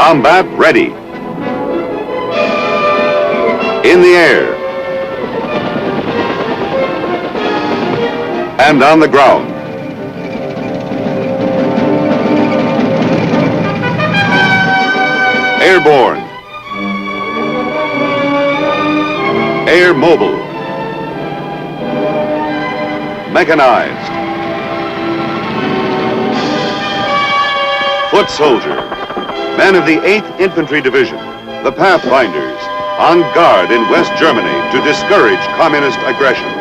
Combat ready. In the air. And on the ground. Airborne. Air mobile. Mechanized. Foot soldier. Men of the 8th Infantry Division, the Pathfinders, on guard in West Germany to discourage communist aggression.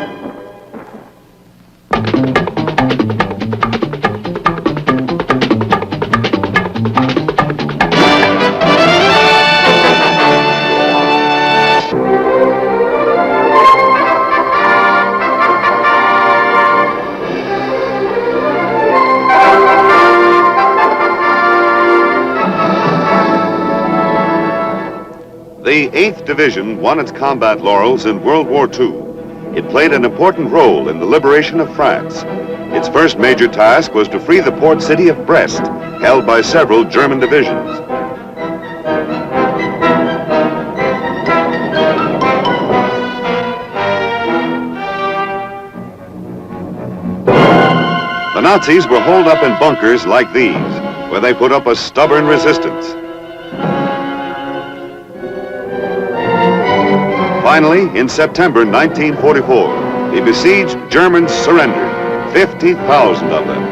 The 8th Division won its combat laurels in World War II. It played an important role in the liberation of France. Its first major task was to free the port city of Brest, held by several German divisions. The Nazis were holed up in bunkers like these, where they put up a stubborn resistance. Finally, in September 1944, the besieged Germans surrendered, 50,000 of them.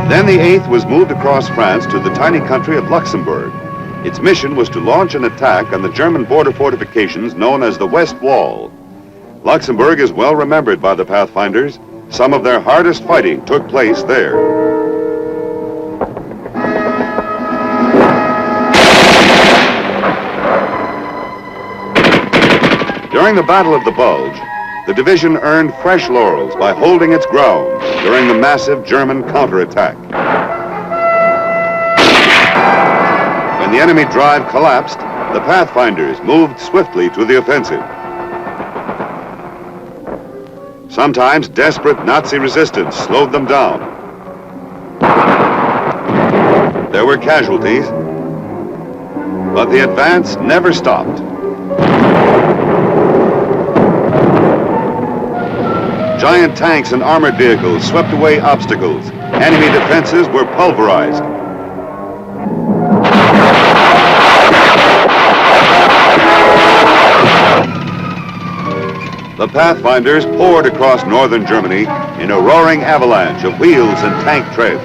Then the 8th was moved across France to the tiny country of Luxembourg. Its mission was to launch an attack on the German border fortifications known as the West Wall. Luxembourg is well remembered by the Pathfinders. Some of their hardest fighting took place there. During the Battle of the Bulge, the division earned fresh laurels by holding its ground during the massive German counterattack. When the enemy drive collapsed, the Pathfinders moved swiftly to the offensive. Sometimes desperate Nazi resistance slowed them down. There were casualties, but the advance never stopped. Giant tanks and armored vehicles swept away obstacles. Enemy defenses were pulverized. The Pathfinders poured across northern Germany in a roaring avalanche of wheels and tank treads,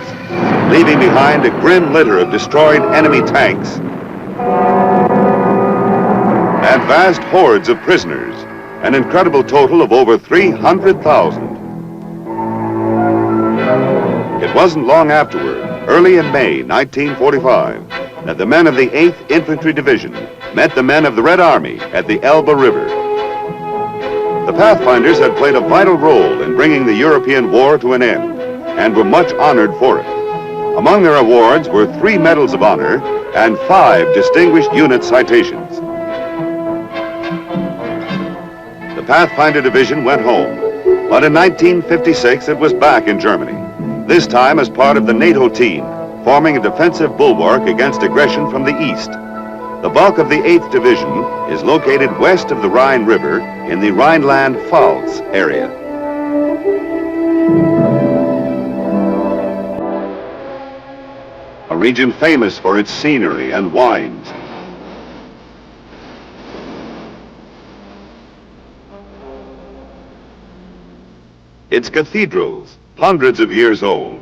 leaving behind a grim litter of destroyed enemy tanks and vast hordes of prisoners. An incredible total of over 300,000. It wasn't long afterward, early in May 1945, that the men of the 8th Infantry Division met the men of the Red Army at the Elbe River. The Pathfinders had played a vital role in bringing the European war to an end and were much honored for it. Among their awards were 3 Medals of Honor and 5 Distinguished Unit citations. The Pathfinder Division went home, but in 1956 it was back in Germany, this time as part of the NATO team, forming a defensive bulwark against aggression from the east. The bulk of the 8th Division is located west of the Rhine River in the Rhineland-Pfalz area. A region famous for its scenery and wines. Its cathedrals, hundreds of years old.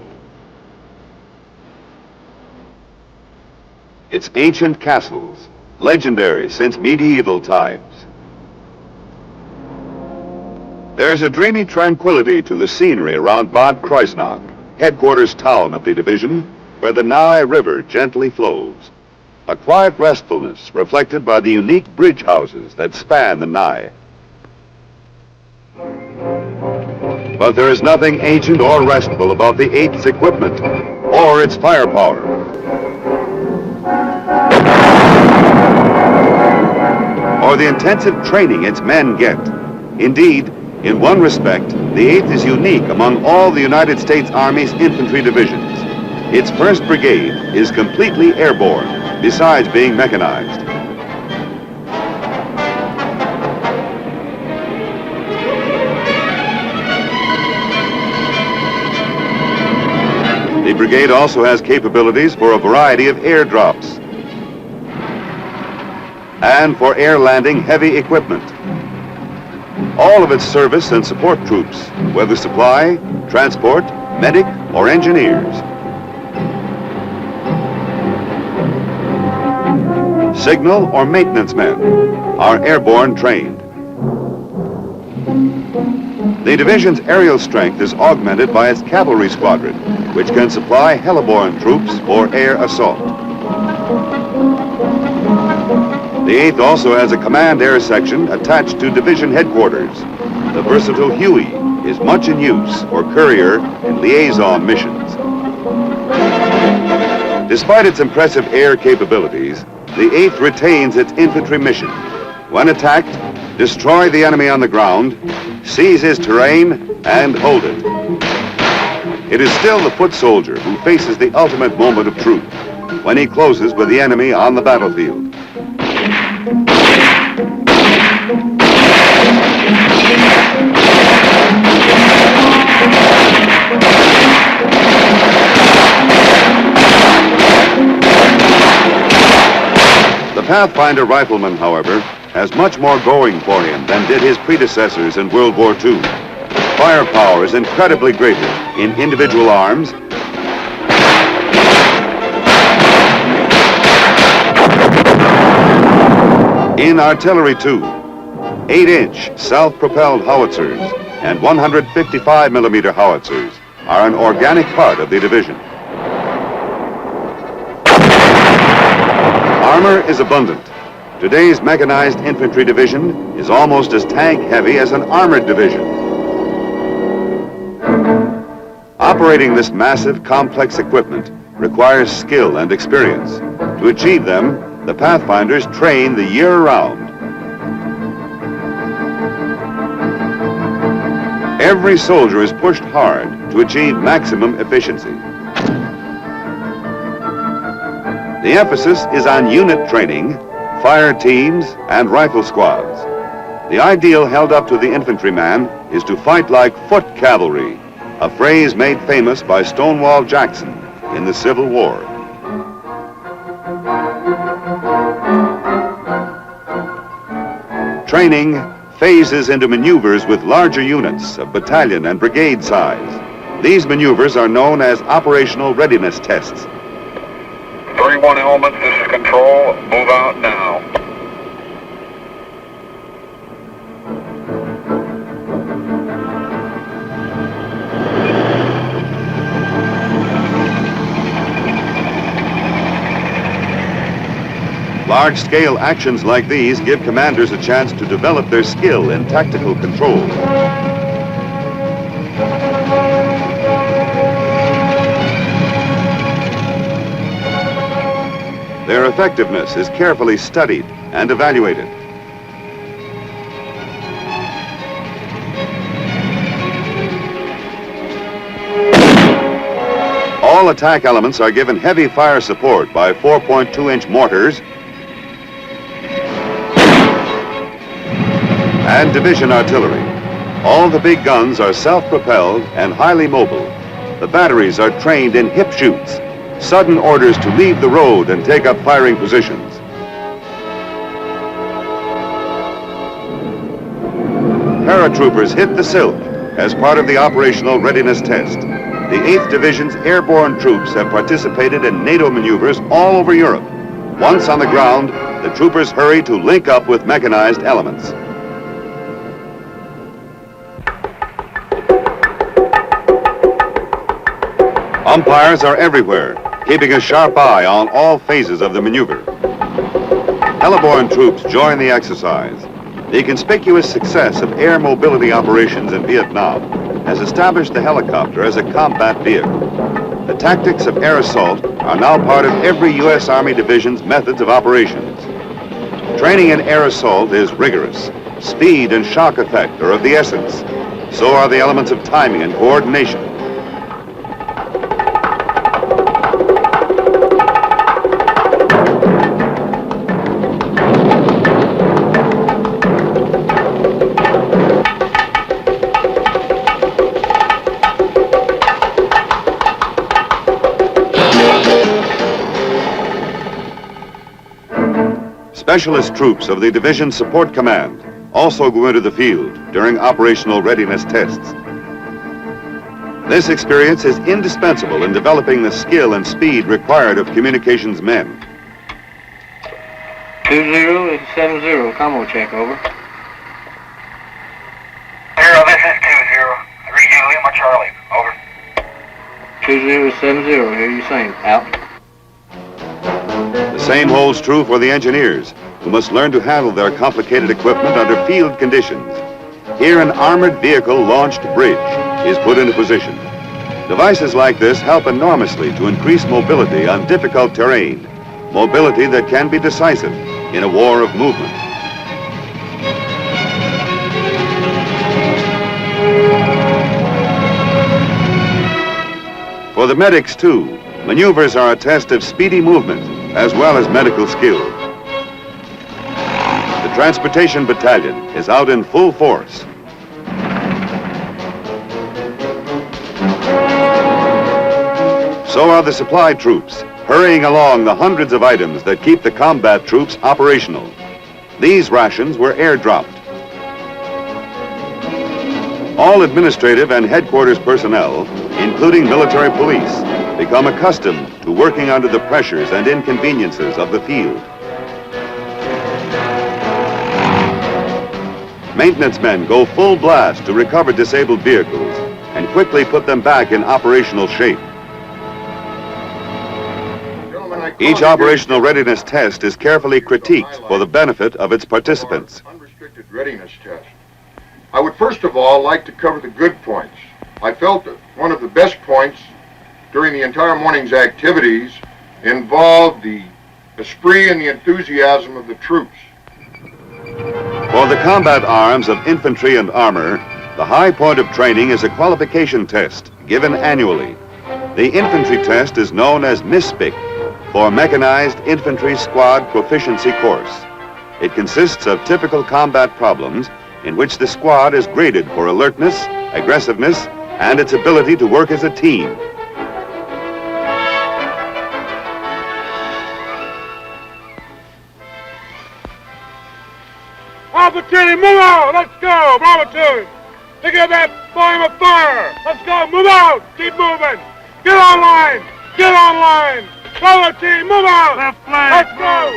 Its ancient castles, legendary since medieval times. There's a dreamy tranquility to the scenery around Bad Kreuznach, headquarters town of the division, where the Nahe River gently flows. A quiet restfulness reflected by the unique bridge houses that span the Nahe. But there is nothing ancient or restful about the 8th's equipment or its firepower. Or the intensive training its men get. Indeed, in one respect, the 8th is unique among all the United States Army's infantry divisions. Its 1st Brigade is completely airborne, besides being mechanized. The brigade also has capabilities for a variety of airdrops and for air landing heavy equipment. All of its service and support troops, whether supply, transport, medic, or engineers. Signal or maintenance men are airborne trained. The division's aerial strength is augmented by its cavalry squadron, which can supply heliborne troops for air assault. The 8th also has a command air section attached to division headquarters. The versatile Huey is much in use for courier and liaison missions. Despite its impressive air capabilities, the 8th retains its infantry mission. When attacked, destroy the enemy on the ground, seize his terrain, and hold it. It is still the foot soldier who faces the ultimate moment of truth, when he closes with the enemy on the battlefield. The Pathfinder rifleman, however, has much more going for him than did his predecessors in World War II. Firepower is incredibly greater in individual arms in artillery too. 8-inch self-propelled howitzers and 155mm howitzers are an organic part of the division. Armor is abundant. Today's mechanized infantry division is almost as tank-heavy as an armored division. Operating this massive, complex equipment requires skill and experience. To achieve them, the Pathfinders train the year round. Every soldier is pushed hard to achieve maximum efficiency. The emphasis is on unit training, fire teams, and rifle squads. The ideal held up to the infantryman is to fight like foot cavalry, a phrase made famous by Stonewall Jackson in the Civil War. Training phases into maneuvers with larger units of battalion and brigade size. These maneuvers are known as operational readiness tests. 31 elements, this is control. Move out now. Large-scale actions like these give commanders a chance to develop their skill in tactical control. Their effectiveness is carefully studied and evaluated. All attack elements are given heavy fire support by 4.2-inch mortars and division artillery. All the big guns are self-propelled and highly mobile. The batteries are trained in hip shoots, sudden orders to leave the road and take up firing positions. Paratroopers hit the silk as part of the operational readiness test. The 8th Division's airborne troops have participated in NATO maneuvers all over Europe. Once on the ground, the troopers hurry to link up with mechanized elements. Umpires are everywhere, keeping a sharp eye on all phases of the maneuver. Heliborne troops join the exercise. The conspicuous success of air mobility operations in Vietnam has established the helicopter as a combat vehicle. The tactics of air assault are now part of every U.S. Army division's methods of operations. Training in air assault is rigorous. Speed and shock effect are of the essence. So are the elements of timing and coordination. Specialist troops of the Division Support Command also go into the field during operational readiness tests. This experience is indispensable in developing the skill and speed required of communications men. 20 is 70, combo check, over. 0, this is 20. Read you Lima Charlie, over. 20 is 70, hear you same, out. The same holds true for the engineers, who must learn to handle their complicated equipment under field conditions. Here an armored vehicle-launched bridge is put into position. Devices like this help enormously to increase mobility on difficult terrain, mobility that can be decisive in a war of movement. For the medics, too, maneuvers are a test of speedy movement as well as medical skill. The Transportation Battalion is out in full force. So are the supply troops, hurrying along the hundreds of items that keep the combat troops operational. These rations were airdropped. All administrative and headquarters personnel, including military police, become accustomed to working under the pressures and inconveniences of the field. Maintenance men go full blast to recover disabled vehicles and quickly put them back in operational shape. Each operational readiness test is carefully critiqued for the benefit of its participants. Unrestricted readiness test. I would first of all like to cover the good points. I felt that one of the best points during the entire morning's activities involved the esprit and the enthusiasm of the troops. For the combat arms of infantry and armor, the high point of training is a qualification test given annually. The infantry test is known as MISPIC, for Mechanized Infantry Squad Proficiency Course. It consists of typical combat problems in which the squad is graded for alertness, aggressiveness, and its ability to work as a team. Opportunity, move on! Let's go! Opportunity! Pick up that flame of fire! Let's go! Move out! Keep moving! Get on line! Get on line! Bravo team, move on! Left flank! Let's go!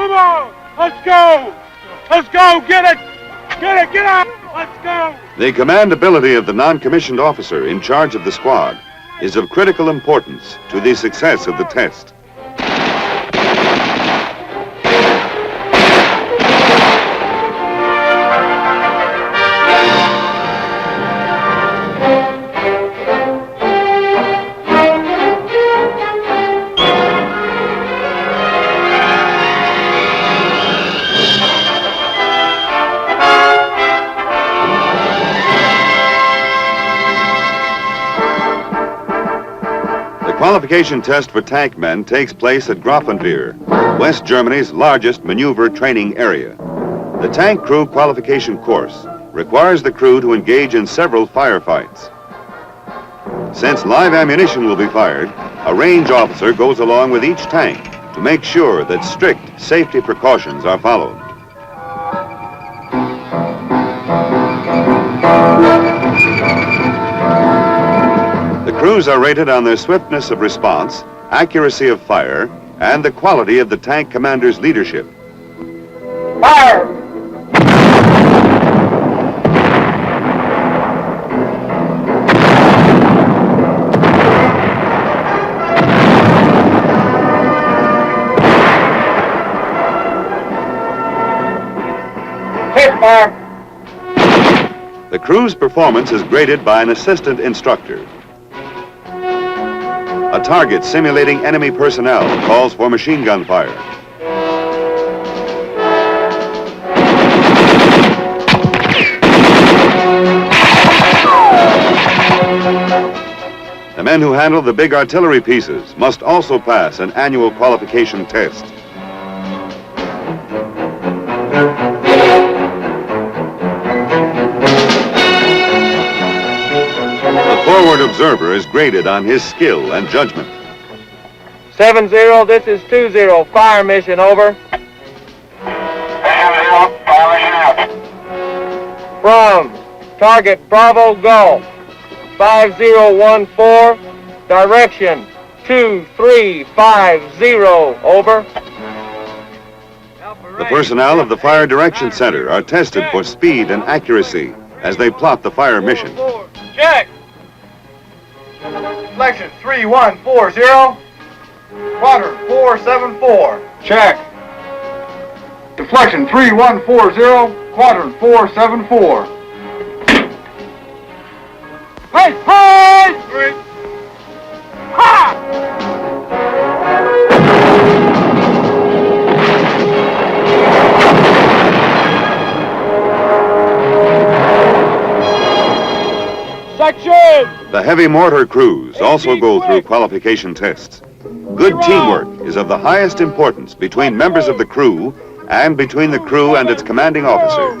Move on! Let's go! Let's go! Get it! Get it! Get out! Let's go! The commandability of the non-commissioned officer in charge of the squad is of critical importance to the success of the test. The qualification test for tank men takes place at Grafenwehr, West Germany's largest maneuver training area. The tank crew qualification course requires the crew to engage in several firefights. Since live ammunition will be fired, a range officer goes along with each tank to make sure that strict safety precautions are followed. The crews are rated on their swiftness of response, accuracy of fire, and the quality of the tank commander's leadership. Fire! Hit fire! The crew's performance is graded by an assistant instructor. A target simulating enemy personnel calls for machine gun fire. The men who handle the big artillery pieces must also pass an annual qualification test. The forward observer is graded on his skill and judgment. 70, this is 20, fire mission, over. From target Bravo Golf 5014, direction 2350, over. The personnel of the Fire Direction Center are tested for speed and accuracy as they plot the fire mission. Check. Deflection 3140, quadrant 474. Check. Deflection 3140, quadrant 474. Hey, hey! Ha! Section! The heavy mortar crews also go through qualification tests. Good teamwork is of the highest importance between members of the crew and between the crew and its commanding officer.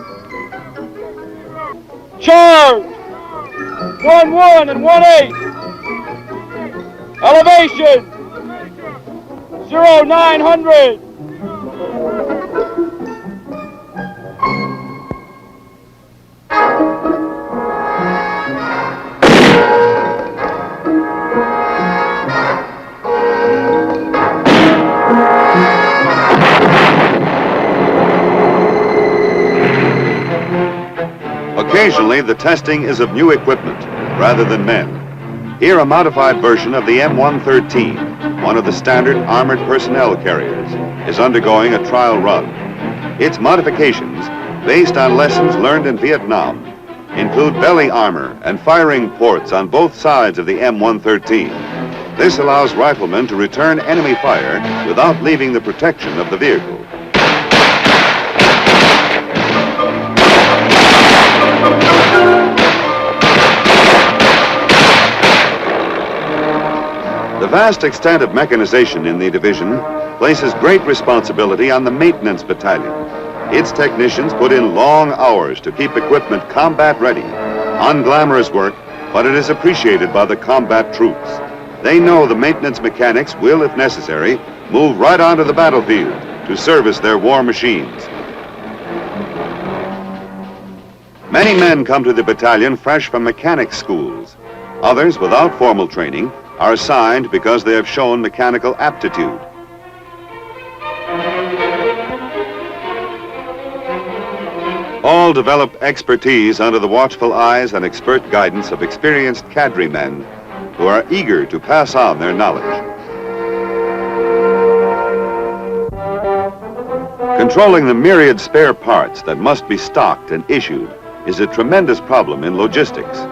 Charge! 1-1 and 1-8. Elevation! 0900. Occasionally, the testing is of new equipment rather than men. Here, a modified version of the M113, one of the standard armored personnel carriers, is undergoing a trial run. Its modifications, based on lessons learned in Vietnam, include belly armor and firing ports on both sides of the M113. This allows riflemen to return enemy fire without leaving the protection of the vehicle. The vast extent of mechanization in the division places great responsibility on the maintenance battalion. Its technicians put in long hours to keep equipment combat ready. Unglamorous work, but it is appreciated by the combat troops. They know the maintenance mechanics will, if necessary, move right onto the battlefield to service their war machines. Many men come to the battalion fresh from mechanic schools. Others, without formal training, are assigned because they have shown mechanical aptitude. All develop expertise under the watchful eyes and expert guidance of experienced cadre men who are eager to pass on their knowledge. Controlling the myriad spare parts that must be stocked and issued is a tremendous problem in logistics.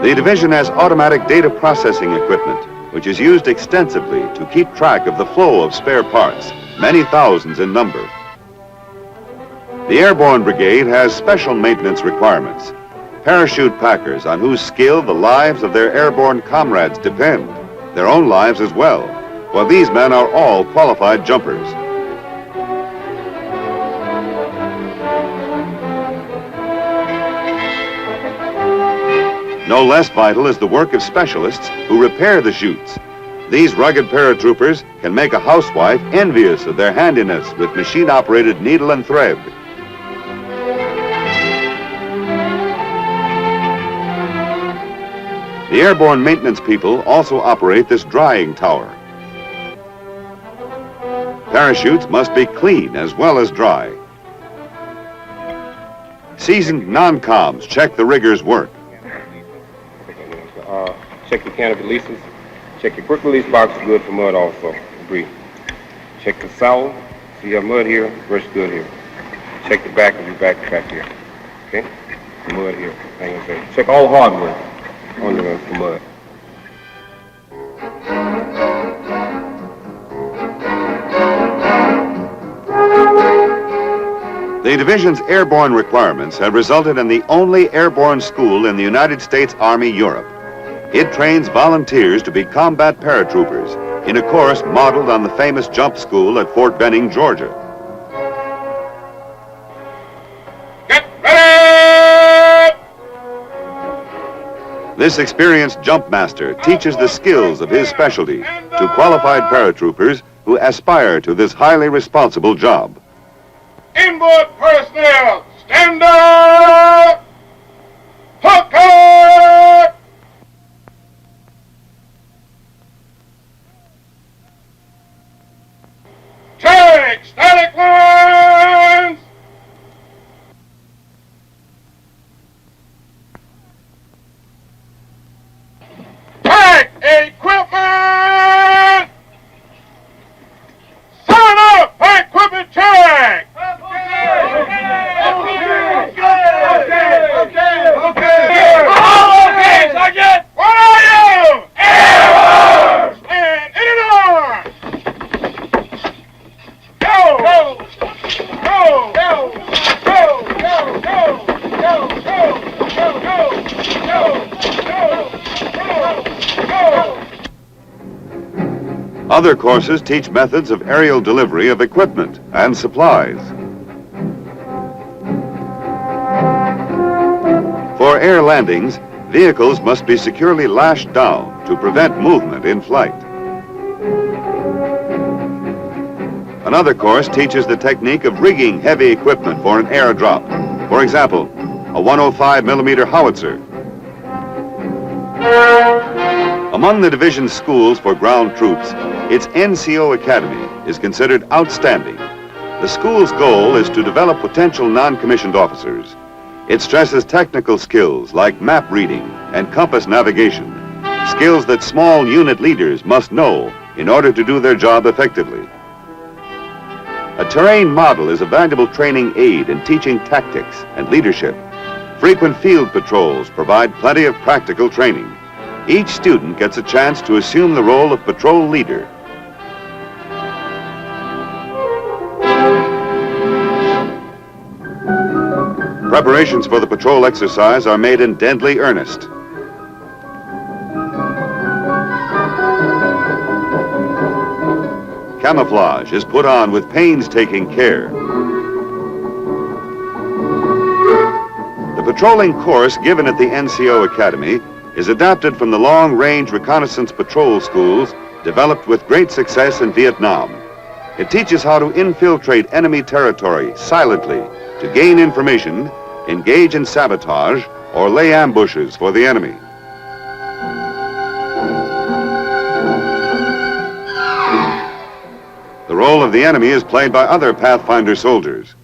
The division has automatic data processing equipment, which is used extensively to keep track of the flow of spare parts, many thousands in number. The Airborne Brigade has special maintenance requirements. Parachute packers on whose skill the lives of their airborne comrades depend, their own lives as well, for these men are all qualified jumpers. No less vital is the work of specialists who repair the chutes. These rugged paratroopers can make a housewife envious of their handiness with machine-operated needle and thread. The airborne maintenance people also operate this drying tower. Parachutes must be clean as well as dry. Seasoned non-coms check the riggers' work. Check your canopy leases. Check your quick release box is good for mud also. Agree. Check the sowel. So you have mud here, brush good here. Check the back of your backpack here. Okay? Mud here. Hang on a second. Check all hardware on your for mud. The division's airborne requirements have resulted in the only airborne school in the United States Army Europe. It trains volunteers to be combat paratroopers in a course modeled on the famous jump school at Fort Benning, Georgia. Get ready! This experienced jump master teaches the skills of his specialty to qualified paratroopers who aspire to this highly responsible job. Inboard personnel, stand Other courses teach methods of aerial delivery of equipment and supplies. For air landings, vehicles must be securely lashed down to prevent movement in flight. Another course teaches the technique of rigging heavy equipment for an airdrop. For example, a 105 millimeter howitzer. Among the division's schools for ground troops, its NCO Academy is considered outstanding. The school's goal is to develop potential non-commissioned officers. It stresses technical skills like map reading and compass navigation, skills that small unit leaders must know in order to do their job effectively. A terrain model is a valuable training aid in teaching tactics and leadership. Frequent field patrols provide plenty of practical training. Each student gets a chance to assume the role of patrol leader. Preparations for the patrol exercise are made in deadly earnest. Camouflage is put on with painstaking care. The patrolling course given at the NCO Academy is adapted from the long-range reconnaissance patrol schools developed with great success in Vietnam. It teaches how to infiltrate enemy territory silently to gain information, engage in sabotage, or lay ambushes for the enemy. The role of the enemy is played by other Pathfinder soldiers.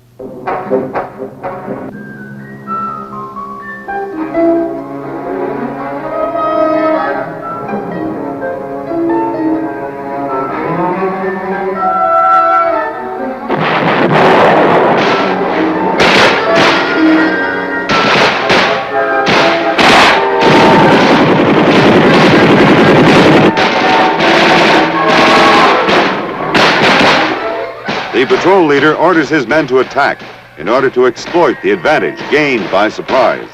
The patrol leader orders his men to attack in order to exploit the advantage gained by surprise.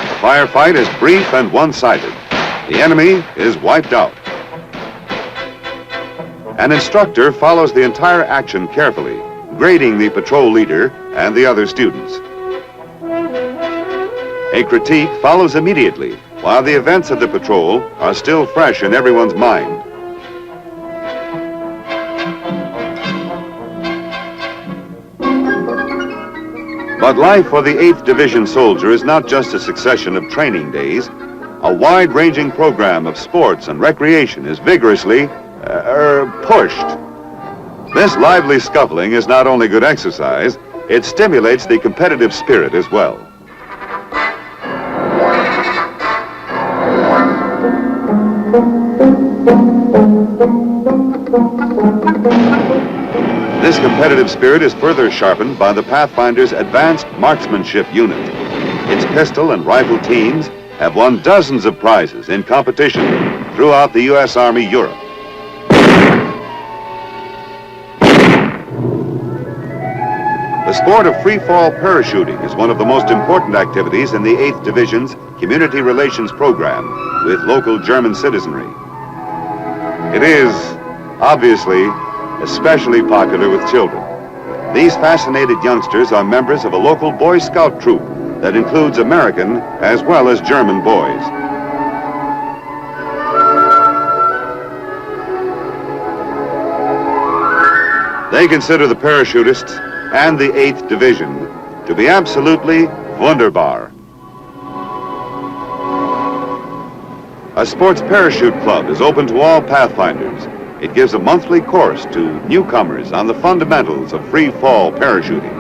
The firefight is brief and one-sided. The enemy is wiped out. An instructor follows the entire action carefully, grading the patrol leader and the other students. A critique follows immediately, while the events of the patrol are still fresh in everyone's mind. But life for the 8th Division soldier is not just a succession of training days. A wide-ranging program of sports and recreation is vigorously pushed. This lively scuffling is not only good exercise, it stimulates the competitive spirit as well. This competitive spirit is further sharpened by the Pathfinder's Advanced Marksmanship Unit. Its pistol and rifle teams have won dozens of prizes in competition throughout the U.S. Army Europe. The sport of free-fall parachuting is one of the most important activities in the 8th Division's Community Relations Program with local German citizenry. It is, obviously, especially popular with children. These fascinated youngsters are members of a local Boy Scout troop that includes American as well as German boys. They consider the parachutists and the 8th Division to be absolutely wunderbar. A sports parachute club is open to all Pathfinders. It gives a monthly course to newcomers on the fundamentals of free fall parachuting.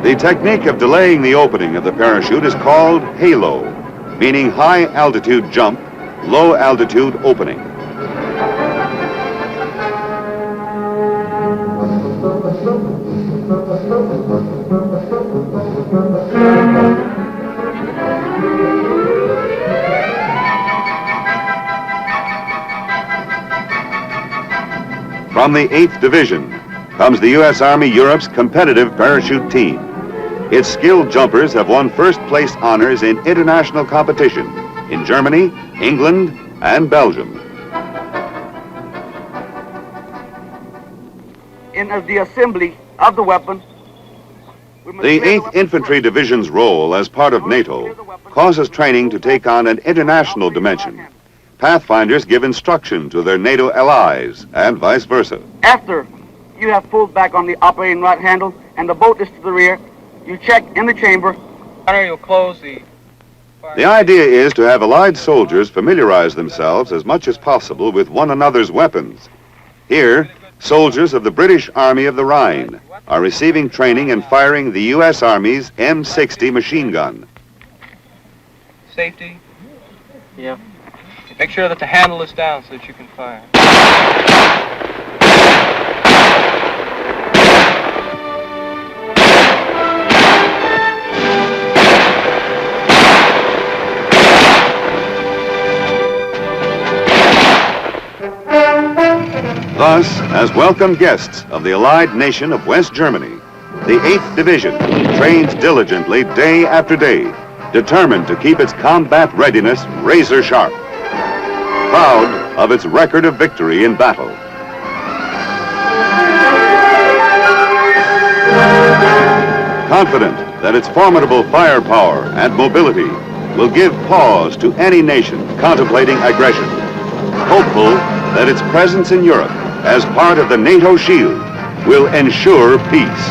The technique of delaying the opening of the parachute is called halo, meaning high altitude jump, low altitude opening. From the 8th Division comes the U.S. Army Europe's competitive parachute team. Its skilled jumpers have won first-place honors in international competition in Germany, England, and Belgium. In the assembly of the weapon, The 8th Infantry Division's role as part of NATO causes training to take on an international dimension. Pathfinders give instruction to their NATO allies and vice versa. after you have pulled back on the operating right handle and the boat is to the rear, you check in the chamber. You'll close the... The idea is to have allied soldiers familiarize themselves as much as possible with one another's weapons. Here, soldiers of the British Army of the Rhine are receiving training in firing the U.S. Army's M60 machine gun. Safety. Yeah. Make sure that the handle is down so that you can fire. Thus, as welcome guests of the allied nation of West Germany, the 8th Division trains diligently day after day, determined to keep its combat readiness razor sharp, proud of its record of victory in battle. Confident that its formidable firepower and mobility will give pause to any nation contemplating aggression, hopeful that its presence in Europe as part of the NATO shield will ensure peace.